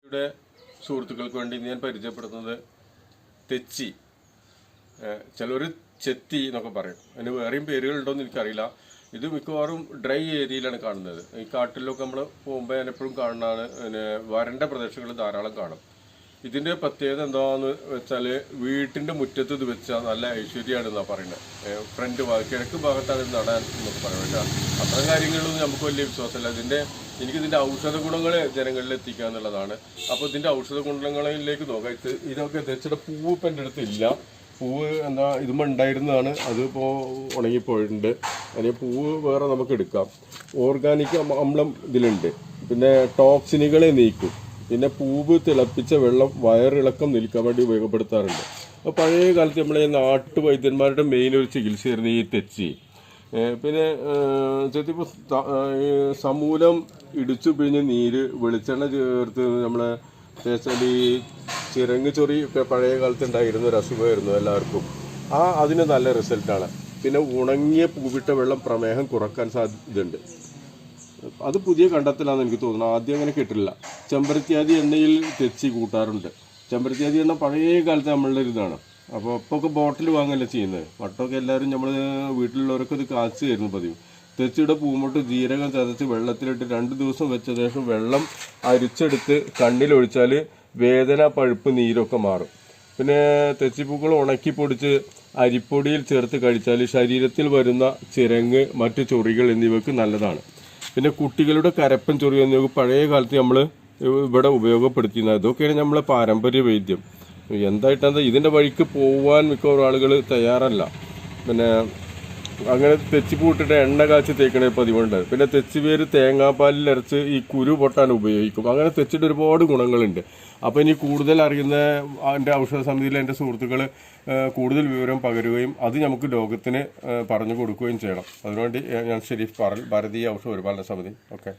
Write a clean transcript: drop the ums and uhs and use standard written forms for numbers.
ഇവിടെ സുഹൃത്തുക്കൾക്ക് വേണ്ടി ഞാൻ പരിചയപ്പെടുത്തുന്നത് തെച്ചി, ചിലർ ചെത്തി എന്നൊക്കെ പറയും. അതിന് വേറെയും പേരുകളുണ്ടോയെന്ന് എനിക്കറിയില്ല. ഇത് മിക്കവാറും ഡ്രൈ ഏരിയയിലാണ് കാണുന്നത്. ഈ കാട്ടിലൊക്കെ നമ്മൾ പോകുമ്പോൾ ഞാൻ എപ്പോഴും കാണുന്നതാണ്. പിന്നെ വരണ്ട പ്രദേശങ്ങളിൽ ധാരാളം കാണും. ഇതിൻ്റെ പ്രത്യേകത എന്താണെന്ന് വെച്ചാൽ വീട്ടിൻ്റെ മുറ്റത്ത് ഇത് വെച്ചാൽ നല്ല ഐശ്വര്യമാണെന്നാണ് പറയുന്നത്. ഫ്രണ്ട് കിഴക്ക് ഭാഗത്താണ് ഇത് നടാൻ എന്നൊക്കെ പറയുന്നത്. അത്തരം കാര്യങ്ങളിലൊന്നും നമുക്ക് വലിയ വിശ്വാസമില്ല. എനിക്കിതിൻ്റെ ഔഷധ ഗുണങ്ങൾ ജനങ്ങളിൽ എത്തിക്കുക എന്നുള്ളതാണ്. അപ്പോൾ ഇതിൻ്റെ ഔഷധ ഗുണങ്ങളിലേക്ക് നോക്കാം. ഇതൊക്കെ തെച്ചിയുടെ പൂവ് ഇപ്പം എൻ്റെ അടുത്തില്ല. പൂവ് ഇതുമ്പോൾ ഉണ്ടായിരുന്നതാണ്, അതിപ്പോൾ ഉണങ്ങിപ്പോയിട്ടുണ്ട്. അതിന് പൂവ് വേറെ നമുക്ക് എടുക്കാം. ഓർഗാനിക് അമ്ലം ഇതിലുണ്ട്. പിന്നെ ടോക്സിനുകളെ നീക്കും. പിന്നെ പൂവ് തിളപ്പിച്ച വെള്ളം വയറിളക്കം നിൽക്കാൻ വേണ്ടി ഉപയോഗപ്പെടുത്താറുണ്ട്. അപ്പോൾ പഴയ കാലത്ത് നമ്മളെ നാട്ടുവൈദ്യന്മാരുടെ മെയിൻ ഒരു ചികിത്സയായിരുന്നു ഈ തെച്ചി. പിന്നെ ചെത്തിപ്പോൾ സമൂലം ഇടിച്ചു പിഴിഞ്ഞ് നീര് വെളിച്ചെണ്ണ ചേർത്ത് നമ്മളെ തേച്ചാൽ ഈ ചിരങ്ങ് ചൊറി ഒക്കെ പഴയ കാലത്ത് ഉണ്ടായിരുന്ന ഒരു അസുഖമായിരുന്നു എല്ലാവർക്കും. അതിന് നല്ല റിസൾട്ടാണ്. പിന്നെ ഉണങ്ങിയ പൂവിട്ട വെള്ളം പ്രമേഹം കുറക്കാൻ സാധ്യതയുണ്ട്. അത് പുതിയ കണ്ടെത്തലാണെന്ന് എനിക്ക് തോന്നുന്നു. ആദ്യം അങ്ങനെ കേട്ടില്ല. ചെമ്പരത്തിയാതി എണ്ണയിൽ തെച്ചി കൂട്ടാറുണ്ട്. ചെമ്പരത്തിയാതി എണ്ണ പഴയ കാലത്ത് നമ്മളുടെ ഇതാണ്. അപ്പോൾ ഇപ്പോൾ ബോട്ടിൽ വാങ്ങല്ല ചെയ്യുന്നത്. വട്ടമൊക്കെ എല്ലാവരും നമ്മൾ വീട്ടിലുള്ളവരൊക്കെ ഇത് കാച്ചു തരുന്നു പതിവ്. തെച്ചിയുടെ പൂമൊട്ട് ജീരകം ചതച്ച് വെള്ളത്തിലിട്ട് 2 ദിവസം വെച്ച ശേഷം വെള്ളം അരിച്ചെടുത്ത് കണ്ണിലൊഴിച്ചാൽ വേദന, പഴുപ്പ്, നീരൊക്കെ മാറും. പിന്നെ തെച്ചിപ്പൂക്കൾ ഉണക്കി പൊടിച്ച് അരിപ്പൊടിയിൽ ചേർത്ത് കഴിച്ചാൽ ശരീരത്തിൽ വരുന്ന ചിരങ്ങ്, മറ്റു ചൊറികൾ എന്നിവയ്ക്ക് നല്ലതാണ്. പിന്നെ കുട്ടികളുടെ കരപ്പൻ ചൊറി എന്നിവ പഴയ കാലത്ത് നമ്മൾ ഇവിടെ ഉപയോഗപ്പെടുത്തിയിരുന്നത്. ഇതൊക്കെയാണ് നമ്മളെ പാരമ്പര്യ വൈദ്യം. എന്തായിട്ടാണ് ഇതിൻ്റെ വഴിക്ക് പോകാൻ മിക്കവാറും ആളുകൾ തയ്യാറല്ല. പിന്നെ അങ്ങനെ തെച്ചിപ്പൂട്ടിട്ട് എണ്ണ കാച്ചി തേക്കണ പതിവുണ്ട്. പിന്നെ തെച്ചിവേര് തേങ്ങാപ്പാലിൽ അരച്ച് ഈ കുരു പൊട്ടാൻ ഉപയോഗിക്കും. അങ്ങനെ തെച്ചിട്ട് ഒരുപാട് ഗുണങ്ങളുണ്ട്. അപ്പോൾ ഇനി കൂടുതൽ അറിയുന്ന എൻ്റെ ഔഷധ സമിതിയിലെ എൻ്റെ സുഹൃത്തുക്കൾ കൂടുതൽ വിവരം പകരുകയും അത് നമുക്ക് ലോകത്തിന് പറഞ്ഞു കൊടുക്കുകയും ചെയ്യണം. അതിനുവേണ്ടി ഞാൻ ഷെരീഫ് പാറൽ, ഭാരതീയ ഔഷധ പരിപാലന സമിതി. ഓക്കെ.